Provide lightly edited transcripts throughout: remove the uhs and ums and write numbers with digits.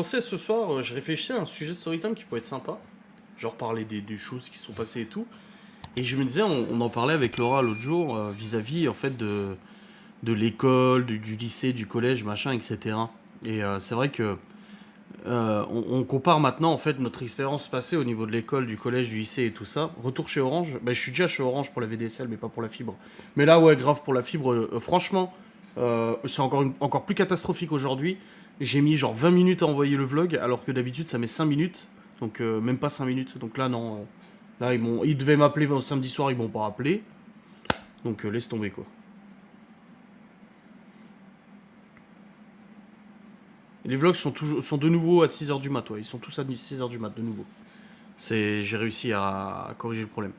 pensais ce soir, je réfléchissais à un sujet de storytime qui pourrait être sympa. Genre parler des choses qui sont passées et tout. Et je me disais, on en parlait avec Laura l'autre jour, vis-à-vis en fait de l'école, du lycée, du collège, machin, etc. Et c'est vrai que on compare maintenant en fait notre expérience passée au niveau de l'école, du collège, du lycée et tout ça. Retour chez Orange, bah, je suis déjà chez Orange pour la VDSL mais pas pour la fibre. Mais là ouais grave pour la fibre, franchement c'est encore plus catastrophique aujourd'hui. J'ai mis genre 20 minutes à envoyer le vlog alors que d'habitude ça met 5 minutes. Donc même pas 5 minutes. Donc là non. Là ils devaient m'appeler samedi soir, ils m'ont pas appelé. Donc laisse tomber quoi. Et les vlogs sont de nouveau à 6h du mat, ouais. Ils sont tous à 6h du mat de nouveau. J'ai réussi à corriger le problème.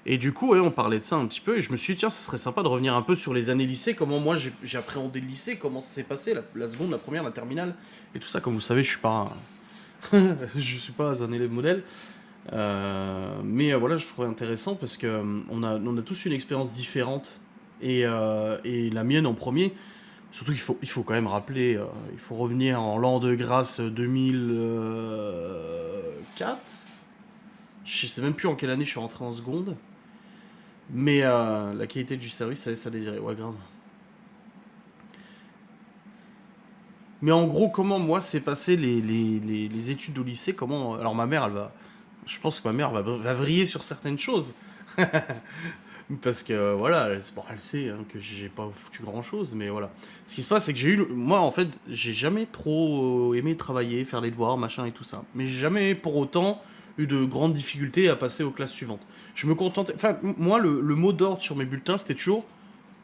Et du coup, ouais, on parlait de ça un petit peu, et je me suis dit, tiens, ce serait sympa de revenir un peu sur les années lycée, comment moi j'ai appréhendé le lycée, comment ça s'est passé, la seconde, la première, la terminale, et tout ça. Comme vous savez, je suis pas je suis pas un élève modèle. Mais voilà, je trouvais intéressant parce que on a tous une expérience différente. Et la mienne en premier, surtout il faut quand même rappeler, il faut revenir en l'an de grâce 2004. Je sais même plus en quelle année je suis rentré en seconde. Mais la qualité du service, ça laisse à désirer. Ouais, grave. Mais en gros, comment moi s'est passé les études au lycée. Comment. Alors ma mère, elle va. Je pense que ma mère va vriller sur certaines choses. Parce que voilà, bon, elle sait hein, que j'ai pas foutu grand chose, mais voilà. Ce qui se passe, c'est que j'ai eu. Moi, en fait, j'ai jamais trop aimé travailler, faire les devoirs, machin et tout ça. Mais j'ai jamais pour autant eu de grandes difficultés à passer aux classes suivantes. Je me contentais. Enfin, moi, le mot d'ordre sur mes bulletins, c'était toujours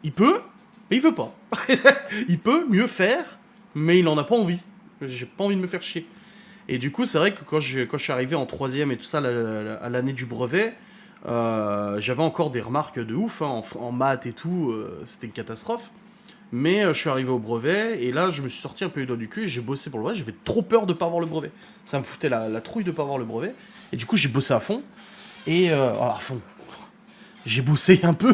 il peut, mais il veut pas. Il peut mieux faire, mais il en a pas envie. J'ai pas envie de me faire chier. Et du coup, c'est vrai que quand je suis arrivé en troisième et tout ça, à l'année du brevet, j'avais encore des remarques de ouf, hein, en maths et tout, c'était une catastrophe. Mais je suis arrivé au brevet, et là, je me suis sorti un peu les doigts du cul, et j'ai bossé pour le brevet, j'avais trop peur de pas avoir le brevet. Ça me foutait la trouille de pas avoir le brevet. Et du coup, j'ai bossé à fond, et à fond. J'ai bossé un peu,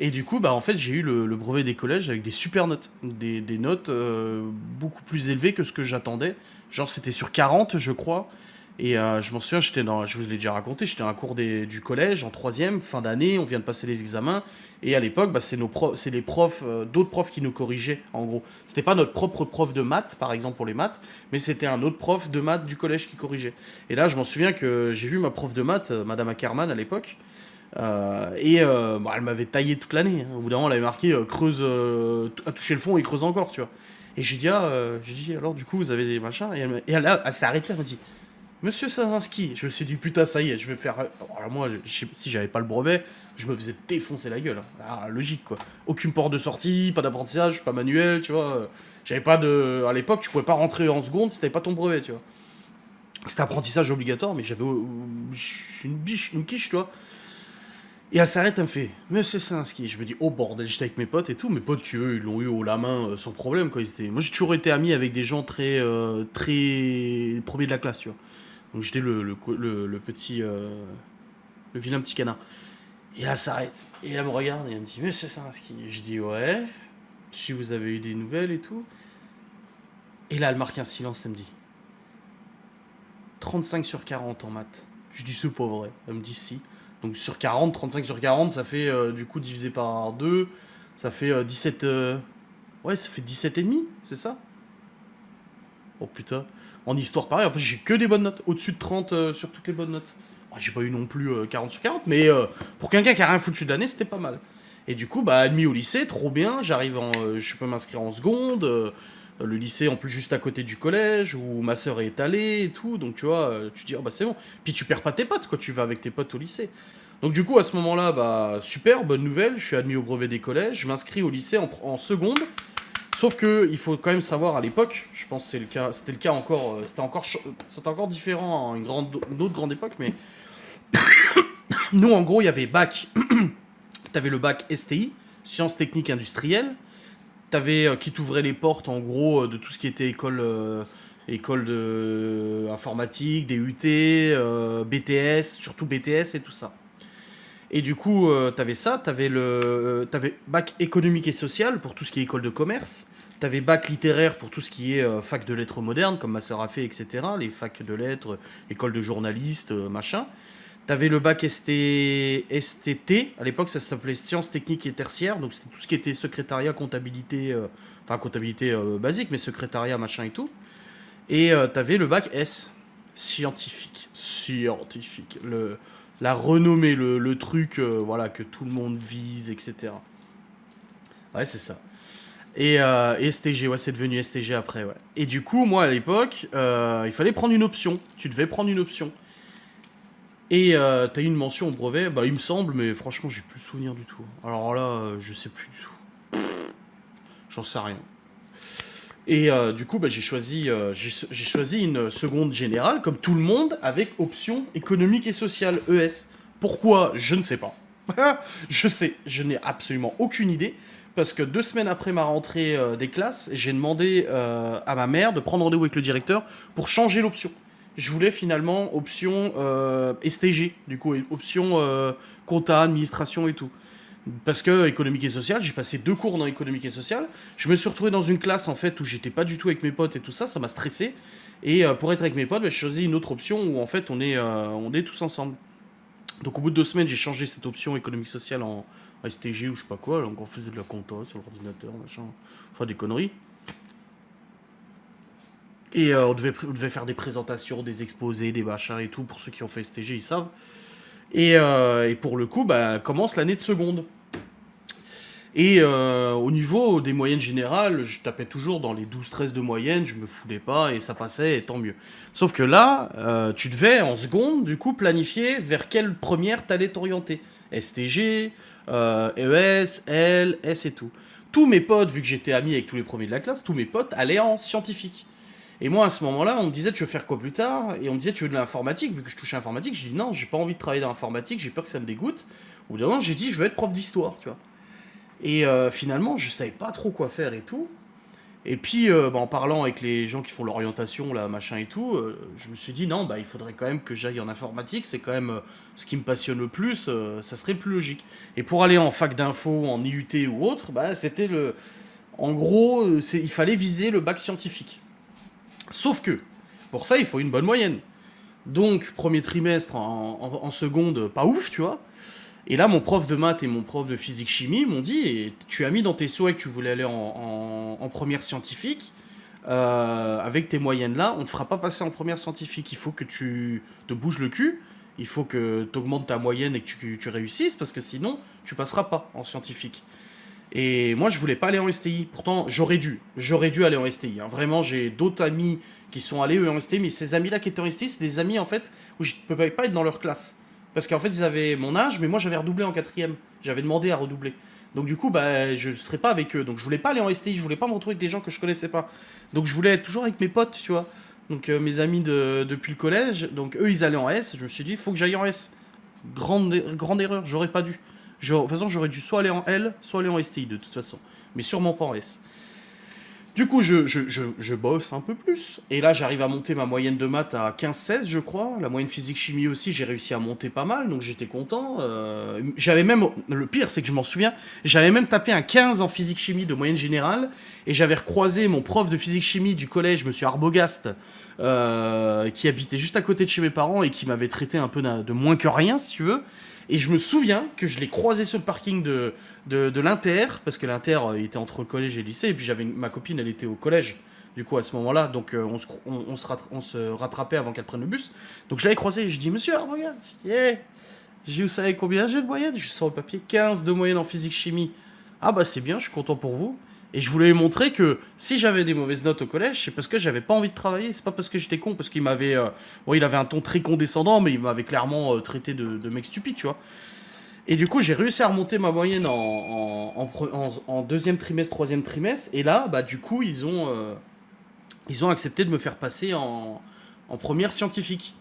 et du coup, bah en fait, j'ai eu le brevet des collèges avec des super notes. Des notes beaucoup plus élevées que ce que j'attendais. Genre, c'était sur 40, je crois. Et je m'en souviens, je vous l'ai déjà raconté, j'étais à un cours du collège en troisième, fin d'année, on vient de passer les examens. Et à l'époque, bah, c'est les profs, d'autres profs qui nous corrigeaient, en gros. C'était pas notre propre prof de maths, par exemple pour les maths, mais c'était un autre prof de maths du collège qui corrigeait. Et là, je m'en souviens que j'ai vu ma prof de maths, Madame Ackerman à l'époque, elle m'avait taillé toute l'année, hein. Au bout d'un moment, elle avait marqué creuse, à toucher le fond et creuse encore, tu vois. Et je dis alors du coup vous avez des machins elle s'est arrêtée, elle m'a dit Monsieur Sazinski. Je me suis dit putain ça y est, je vais faire. Alors moi, si j'avais pas le brevet, je me faisais défoncer la gueule, hein. Ah, logique quoi. Aucune porte de sortie, pas d'apprentissage, pas manuel, tu vois. J'avais pas de. À l'époque, tu pouvais pas rentrer en seconde si t'avais pas ton brevet, tu vois. C'était apprentissage obligatoire, mais j'avais une biche, une quiche, tu vois. Et elle s'arrête, elle me fait Monsieur Salinski. Je me dis, oh bordel, j'étais avec mes potes et tout. Mes potes qui, eux, ils l'ont eu haut la main sans problème, quoi. Moi, j'ai toujours été ami avec des gens très premiers de la classe, tu vois. Donc, j'étais le petit. Le vilain petit canard. Et elle s'arrête. Et elle me regarde et elle me dit, Monsieur Salinski. Je dis, ouais. Si vous avez eu des nouvelles et tout. Et là, elle marque un silence, elle me dit 35 sur 40 en maths. Je dis, c'est pas vrai. Elle me dit, si. Donc sur 40, 35 sur 40, ça fait du coup divisé par 2, ça fait 17. Ouais, ça fait 17 et demi, c'est ça. Oh putain. En histoire, pareil, en fait, j'ai que des bonnes notes. Au-dessus de 30 sur toutes les bonnes notes. Bon, j'ai pas eu non plus 40 sur 40, mais pour quelqu'un qui a rien foutu de l'année, c'était pas mal. Et du coup, bah, admis au lycée, trop bien. Je peux m'inscrire en seconde. Le lycée, en plus, juste à côté du collège, où ma soeur est allée et tout. Donc, tu vois, tu te dis, oh, bah, c'est bon. Puis, tu perds pas tes potes, quoi. Tu vas avec tes potes au lycée. Donc, du coup, à ce moment-là, bah, super, bonne nouvelle. Je suis admis au brevet des collèges. Je m'inscris au lycée en seconde. Sauf que il faut quand même savoir à l'époque, je pense que c'est le cas, c'était le cas encore, c'était encore différent à une autre grande époque, mais nous en gros il y avait bac, t'avais le bac STI, sciences techniques industrielles, t'avais qui t'ouvrait les portes en gros de tout ce qui était école de informatique, DUT, BTS, surtout BTS et tout ça. Et du coup, t'avais ça, t'avais bac économique et social pour tout ce qui est école de commerce. T'avais bac littéraire pour tout ce qui est fac de lettres modernes, comme ma sœur a fait, etc. Les facs de lettres, école de journalistes, machin. T'avais le bac STT, à l'époque ça s'appelait sciences techniques et tertiaires, donc c'était tout ce qui était secrétariat, comptabilité, enfin comptabilité basique, mais secrétariat, machin et tout. Et t'avais le bac S, scientifique. Scientifique. La renommée, le truc voilà, que tout le monde vise, etc. Ouais, c'est ça. Et STG, ouais, c'est devenu STG après, ouais. Et du coup, moi, à l'époque, il fallait prendre une option. Tu devais prendre une option. Et t'as eu une mention au brevet, bah il me semble, mais franchement, j'ai plus souvenir du tout. Alors là, je sais plus du tout. J'en sais rien. Et du coup, bah, j'ai choisi une seconde générale, comme tout le monde, avec option économique et sociale, ES. Pourquoi? Je ne sais pas. Je n'ai absolument aucune idée. Parce que 2 semaines après ma rentrée des classes, j'ai demandé à ma mère de prendre rendez-vous avec le directeur pour changer l'option. Je voulais finalement option STG, du coup, option compta, administration et tout. Parce que économique et social, j'ai passé 2 cours dans économique et social. Je me suis retrouvé dans une classe en fait où j'étais pas du tout avec mes potes et tout ça, ça m'a stressé. Et pour être avec mes potes, bah, j'ai choisi une autre option où en fait on est tous ensemble. Donc au bout de 2 semaines, j'ai changé cette option économique sociale en STG ou je sais pas quoi. Donc on faisait de la compta sur l'ordinateur, machin, enfin des conneries. Et on devait faire des présentations, des exposés, des machins et tout. Pour ceux qui ont fait STG, ils savent. Et pour le coup, bah, commence l'année de seconde. Et au niveau des moyennes générales, je tapais toujours dans les 12-13 de moyenne, je me foulais pas et ça passait, et tant mieux. Sauf que là, tu devais en seconde, du coup, planifier vers quelle première t'allais t'orienter. STG, ES, L, S et tout. Tous mes potes, vu que j'étais ami avec tous les premiers de la classe, tous mes potes allaient en scientifique. Et moi, à ce moment-là, on me disait, tu veux faire quoi plus tard? Et on me disait, tu veux de l'informatique? Vu que je touchais à l'informatique, j'ai dit, non, j'ai pas envie de travailler dans l'informatique, j'ai peur que ça me dégoûte. Au bout d'un moment, j'ai dit, je veux être prof d'histoire, tu vois. Et finalement, je savais pas trop quoi faire et tout. Et puis, bah, en parlant avec les gens qui font l'orientation, là, machin et tout, je me suis dit, non, bah, il faudrait quand même que j'aille en informatique, c'est quand même ce qui me passionne le plus, ça serait le plus logique. Et pour aller en fac d'info, en IUT ou autre, bah, c'était le... En gros, il fallait viser le bac scientifique. Sauf que, pour ça, il faut une bonne moyenne. Donc, premier trimestre en seconde, pas ouf, tu vois. Et là, mon prof de maths et mon prof de physique-chimie m'ont dit, tu as mis dans tes souhaits que tu voulais aller en première scientifique, avec tes moyennes-là, on ne te fera pas passer en première scientifique. Il faut que tu te bouges le cul, il faut que tu augmentes ta moyenne et que tu réussisses, parce que sinon, tu passeras pas en scientifique. Et moi, je voulais pas aller en STI. Pourtant, j'aurais dû aller en STI. Hein. Vraiment, j'ai d'autres amis qui sont allés eux en STI, mais ces amis-là qui étaient en STI, c'est des amis en fait où je ne pouvais pas être dans leur classe. Parce qu'en fait, ils avaient mon âge, mais moi j'avais redoublé en quatrième. J'avais demandé à redoubler. Donc du coup, bah, je serais pas avec eux. Donc je voulais pas aller en STI, je voulais pas me retrouver avec des gens que je connaissais pas. Donc je voulais être toujours avec mes potes, tu vois. Donc mes amis depuis le collège. Donc eux, ils allaient en S. Je me suis dit, faut que j'aille en S. Grande erreur, j'aurais pas dû. De toute façon, j'aurais dû soit aller en L, soit aller en STI de toute façon. Mais sûrement pas en S. Du coup, je bosse un peu plus. Et là, j'arrive à monter ma moyenne de maths à 15-16, je crois. La moyenne physique-chimie aussi, j'ai réussi à monter pas mal, donc j'étais content. J'avais même... Le pire, c'est que je m'en souviens, j'avais même tapé un 15 en physique-chimie de moyenne générale. Et j'avais recroisé mon prof de physique-chimie du collège, monsieur Arbogast, qui habitait juste à côté de chez mes parents et qui m'avait traité un peu de moins que rien, si tu veux. Et je me souviens que je l'ai croisé sur le parking de l'Inter, parce que l'Inter était entre le collège et le lycée, et puis ma copine, elle était au collège, du coup, à ce moment-là, donc on se rattrapait avant qu'elle prenne le bus. Donc je l'avais croisé, et je dis, monsieur, regarde, je dis, hey, vous savez combien j'ai de moyenne? Je sors le papier, 15 de moyenne en physique-chimie. Ah bah c'est bien, je suis content pour vous. Et je voulais lui montrer que si j'avais des mauvaises notes au collège, c'est parce que j'avais pas envie de travailler, c'est pas parce que j'étais con, parce qu'il m'avait... bon, il avait un ton très condescendant, mais il m'avait clairement traité de mec stupide, tu vois. Et du coup, j'ai réussi à remonter ma moyenne en deuxième trimestre, troisième trimestre. Et là, bah, du coup, ils ont accepté de me faire passer en première scientifique.